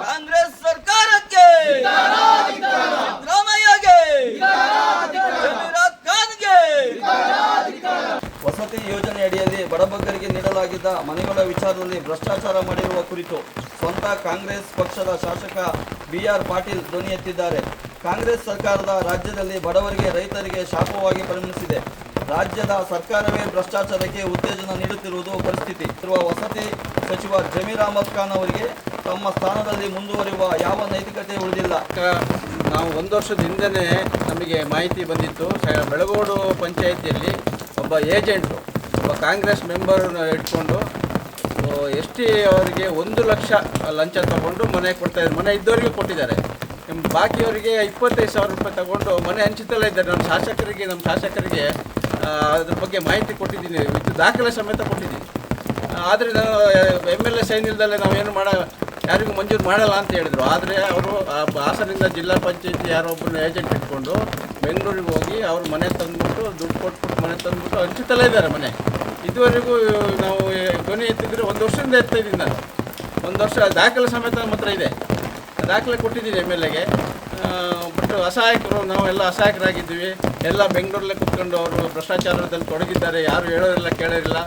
ಕಾಂಗ್ರೆಸ್ ಸರ್ಕಾರಕ್ಕೆ, ಸಿದ್ದರಾಮಯ್ಯಗೆ, ಜಮೀರಾತ್ ಖಾನ್ಗೆ. ವಸತಿ ಯೋಜನೆ ಅಡಿಯಲ್ಲಿ ಬಡಬಗ್ಗರಿಗೆ ನೀಡಲಾಗಿದ್ದ ಮನೆಗಳ ವಿಚಾರದಲ್ಲಿ ಭ್ರಷ್ಟಾಚಾರ ಮಾಡಿರುವ ಕುರಿತು ಸ್ವತಃ ಕಾಂಗ್ರೆಸ್ ಪಕ್ಷದ ಶಾಸಕ BR ಪಾಟೀಲ್ ಧ್ವನಿ ಎತ್ತಿದ್ದಾರೆ. ಕಾಂಗ್ರೆಸ್ ಸರ್ಕಾರದ ರಾಜ್ಯದಲ್ಲಿ ಬಡವರಿಗೆ, ರೈತರಿಗೆ ಶಾಪವಾಗಿ ಪರಿಣಮಿಸಿದೆ. ರಾಜ್ಯದ ಸರ್ಕಾರವೇ ಭ್ರಷ್ಟಾಚಾರಕ್ಕೆ ಉತ್ತೇಜನ ನೀಡುತ್ತಿರುವುದು ಪರಿಸ್ಥಿತಿ ಇರುವ ವಸತಿ ಸಚಿವ ಜಮೀರ್ ಅಹಮದ್ ಖಾನ್ ಅವರಿಗೆ ತಮ್ಮ ಸ್ಥಾನದಲ್ಲಿ ಮುಂದುವರಿಯುವ ಯಾವ ನೈತಿಕತೆ ಉಳಿದಿಲ್ಲ. ನಾವು 1 ವರ್ಷದ ಹಿಂದೆಯೇ ನಮಗೆ ಮಾಹಿತಿ ಬಂದಿತ್ತು. ಬೆಳಗೋಡು ಪಂಚಾಯಿತಿಯಲ್ಲಿ ಒಬ್ಬ ಏಜೆಂಟು, ಒಬ್ಬ ಕಾಂಗ್ರೆಸ್ ಮೆಂಬರ್ ಇಟ್ಕೊಂಡು ST ಅವರಿಗೆ 1 ಲಕ್ಷ ಲಂಚ ತಗೊಂಡು ಮನೆ ಕೊಡ್ತಾಯಿದ್ದಾರೆ. ಮನೆ ಇದ್ದವರಿಗೆ ಕೊಟ್ಟಿದ್ದಾರೆ. ಬಾಕಿಯವರಿಗೆ 25,000 ರೂಪಾಯಿ ತಗೊಂಡು ಮನೆ ಹಂಚುತ್ತಲೇ ಇದ್ದಾರೆ. ನಮ್ಮ ಶಾಸಕರಿಗೆ ಅದ್ರ ಬಗ್ಗೆ ಮಾಹಿತಿ ಕೊಟ್ಟಿದ್ದೀನಿ, ಇದು ದಾಖಲೆ ಸಮೇತ ಕೊಟ್ಟಿದ್ದೀನಿ. ಆದರೆ ನಾನು MLA ಸೈನ್ ಇಲ್ದಲ್ಲೇ ನಾವೇನು ಯಾರಿಗೂ ಮಂಜೂರು ಮಾಡಲ್ಲ ಅಂತ ಹೇಳಿದರು. ಆದರೆ ಅವರು ಹಾಸನದಿಂದ ಜಿಲ್ಲಾ ಪಂಚಾಯತಿ ಯಾರೋ ಒಬ್ಬರು ಏಜೆಂಟ್ ಇಟ್ಕೊಂಡು ಬೆಂಗಳೂರಿಗೆ ಹೋಗಿ ಅವ್ರ ಮನೆ ತಂದುಬಿಟ್ಟು ದುಡ್ಡು ಕೊಟ್ಬಿಟ್ಟು ಮನೆ ತಂದುಬಿಟ್ಟು ಹಂಚುತ್ತಲೇ ಇದ್ದಾರೆ ಮನೆ. ಇದುವರೆಗೂ ನಾವು ಧ್ವನಿ ಎತ್ತಿದ್ರೆ 1 ವರ್ಷದಿಂದ ಎತ್ತಿದ್ದೀನಿ ನಾನು. 1 ವರ್ಷ ದಾಖಲೆ ಸಮೇತ ನಮ್ಮ ಹತ್ರ ಇದೆ. ದಾಖಲೆ ಕೊಟ್ಟಿದ್ದೀನಿ MLAಗೆ. ಬಟ್ ಅಸಹಾಯಕರು, ನಾವೆಲ್ಲ ಅಸಹಾಯಕರಾಗಿದ್ದೀವಿ. ಎಲ್ಲ ಬೆಂಗಳೂರಲ್ಲೇ ಕುತ್ಕೊಂಡು ಅವರು ಭ್ರಷ್ಟಾಚಾರದಲ್ಲಿ ತೊಡಗಿದ್ದಾರೆ. ಯಾರು ಹೇಳೋರಿಲ್ಲ ಕೇಳೋರಿಲ್ಲ.